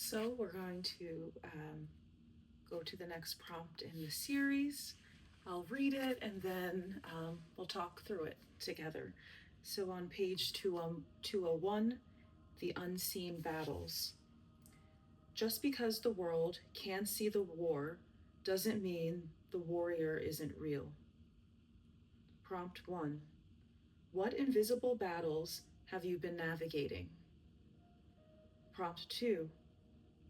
So we're going to go to the next prompt in the series. I'll read it and then we'll talk through it together. So on page 201, the unseen battles. Just because the world can see the war doesn't mean the warrior isn't real. Prompt 1. What invisible battles have you been navigating? Prompt 2.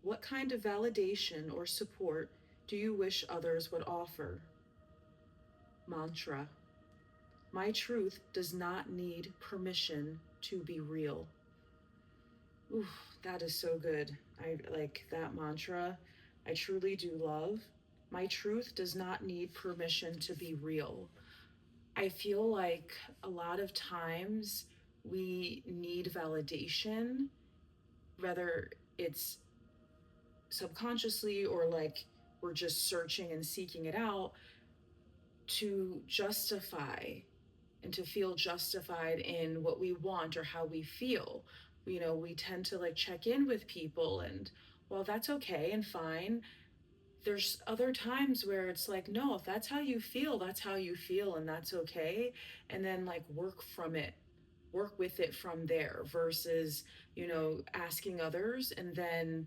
What kind of validation or support do you wish others would offer? Mantra. My truth does not need permission to be real. Ooh, that is so good. I like that mantra. I truly do love. My truth does not need permission to be real. I feel like a lot of times we need validation, whether it's subconsciously or like we're just searching and seeking it out to justify and to feel justified in what we want or how we feel. We tend to like check in with people, and well, that's okay and fine. There's other times where it's like, no, if that's how you feel, that's how you feel, and that's okay. And then like work from it, work with it from there versus, asking others and then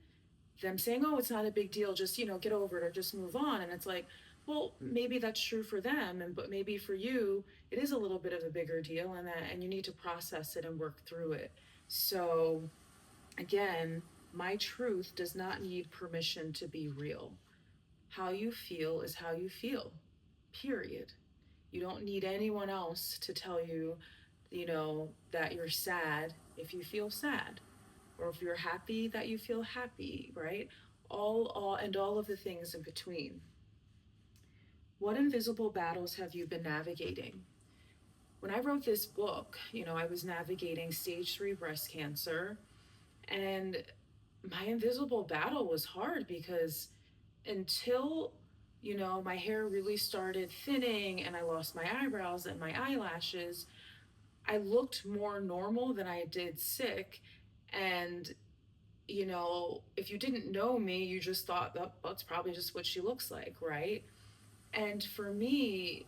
them saying, oh, it's not a big deal, just, get over it or just move on. And it's like, well, maybe that's true for them, but maybe for you, it is a little bit of a bigger deal, and you need to process it and work through it. So again, my truth does not need permission to be real. How you feel is how you feel, period. You don't need anyone else to tell you, that you're sad if you feel sad, or if you're happy that you feel happy, right? All of the things in between. What invisible battles have you been navigating? When I wrote this book, I was navigating stage 3 breast cancer, and my invisible battle was hard because until my hair really started thinning and I lost my eyebrows and my eyelashes, I looked more normal than I did sick. And if you didn't know me, you just thought that's probably just what she looks like, right? And for me,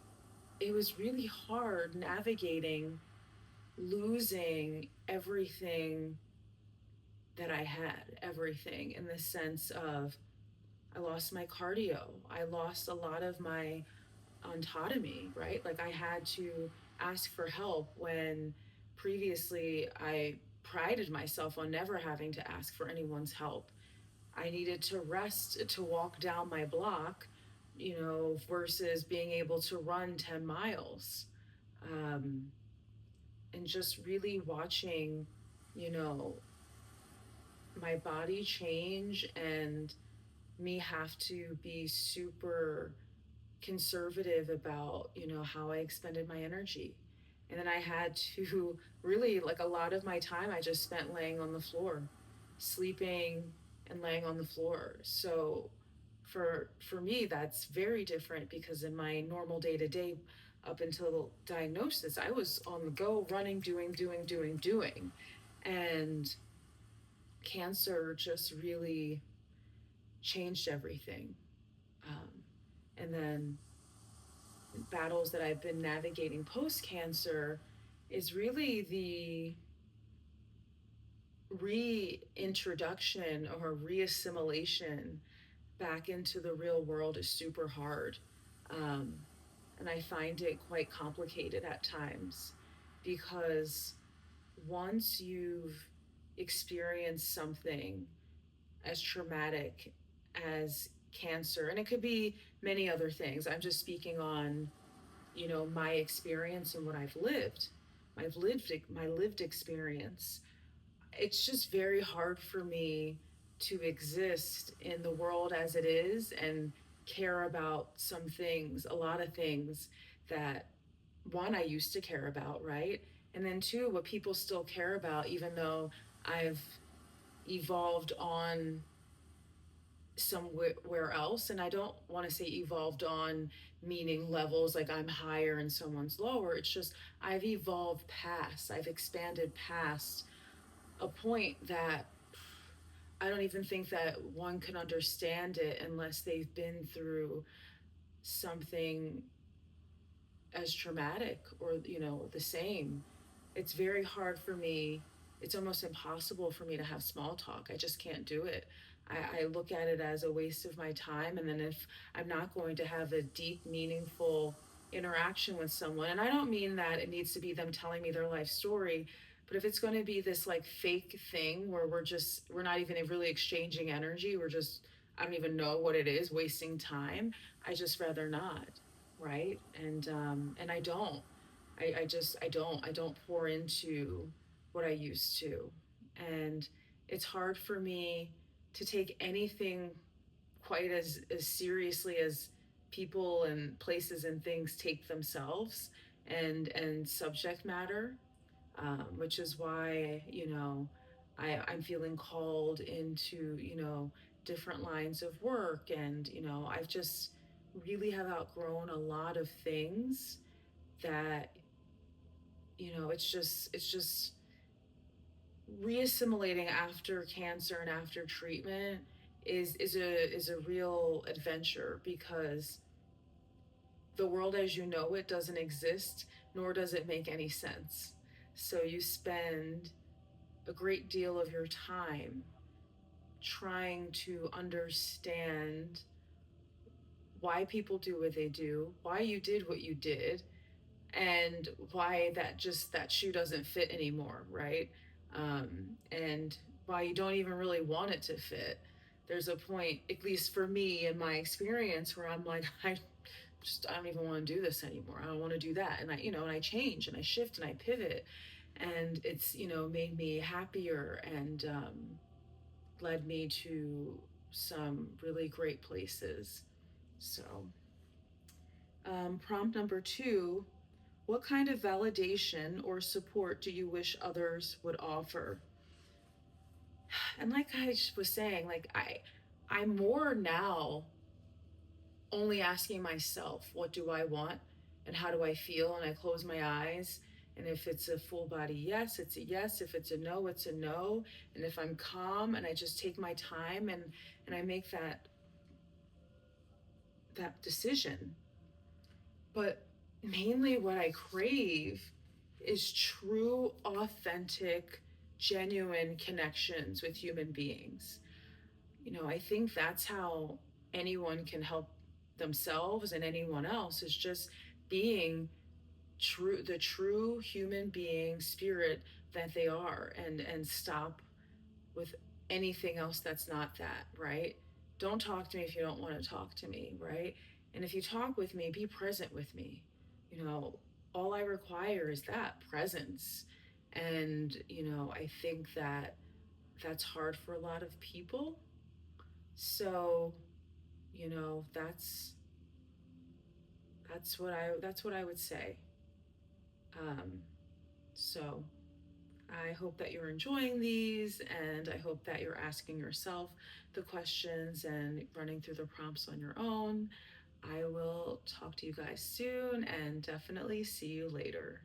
it was really hard navigating losing everything that I had, everything in the sense of I lost my cardio. I lost a lot of my autonomy, right? Like I had to ask for help when previously I prided myself on never having to ask for anyone's help. I needed to rest to walk down my block, versus being able to run 10 miles. Um, and just really watching, you know, my body change and me have to be super conservative about, how I expended my energy. And then I had to really, like, a lot of my time I just spent laying on the floor, sleeping and laying on the floor. So for me that's very different because in my normal day to day up until diagnosis, I was on the go, running, doing. And cancer just really changed everything. Um, and then battles that I've been navigating post cancer is really the reintroduction or reassimilation back into the real world is super hard. Um, and I find it quite complicated at times because once you've experienced something as traumatic as cancer, and it could be many other things, I'm just speaking on, my experience and what my lived experience. It's just very hard for me to exist in the world as it is and care about some things, a lot of things that one, I used to care about, right? And then two, what people still care about, even though I've evolved on somewhere else. And I don't want to say evolved on meaning levels like I'm higher and someone's lower. It's just I've evolved past, I've expanded past a point that I don't even think that one can understand it unless they've been through something as traumatic or, the same. It's very hard for me. It's almost impossible for me to have small talk. I just can't do it. I look at it as a waste of my time. And then if I'm not going to have a deep, meaningful interaction with someone, and I don't mean that it needs to be them telling me their life story, but if it's going to be this like fake thing where we're not even really exchanging energy, we're just, I don't even know what it is, wasting time, I just rather not, right? And I don't. I don't pour into what I used to. And it's hard for me to take anything quite as seriously as people and places and things take themselves and subject matter, which is why, I'm feeling called into, different lines of work. And, I've just really have outgrown a lot of things that, it's just reassimilating after cancer and after treatment is a real adventure, because the world as you know it doesn't exist, nor does it make any sense. So you spend a great deal of your time trying to understand why people do what they do, why you did what you did, and why that shoe doesn't fit anymore, right? And why you don't even really want it to fit. There's a point, at least for me in my experience, where I'm like, I don't even want to do this anymore. I don't want to do that. And I change and I shift and I pivot. And it's, made me happier and led me to some really great places. So, prompt number 2: what kind of validation or support do you wish others would offer? And like I was saying, like I'm more now only asking myself, what do I want and how do I feel? And I close my eyes. And if it's a full body yes, it's a yes. If it's a no, it's a no. And if I'm calm and I just take my time and I make that decision. But mainly what I crave is true, authentic, genuine connections with human beings. I think that's how anyone can help themselves and anyone else, is just being the true human being spirit that they are, and stop with anything else that's not that, right? Don't talk to me if you don't want to talk to me, right? And if you talk with me, be present with me. You know, all I require is that presence. And, I think that that's hard for a lot of people. So, that's what I would say. Um, so I hope that you're enjoying these, and I hope that you're asking yourself the questions and running through the prompts on your own. I will talk to you guys soon and definitely see you later.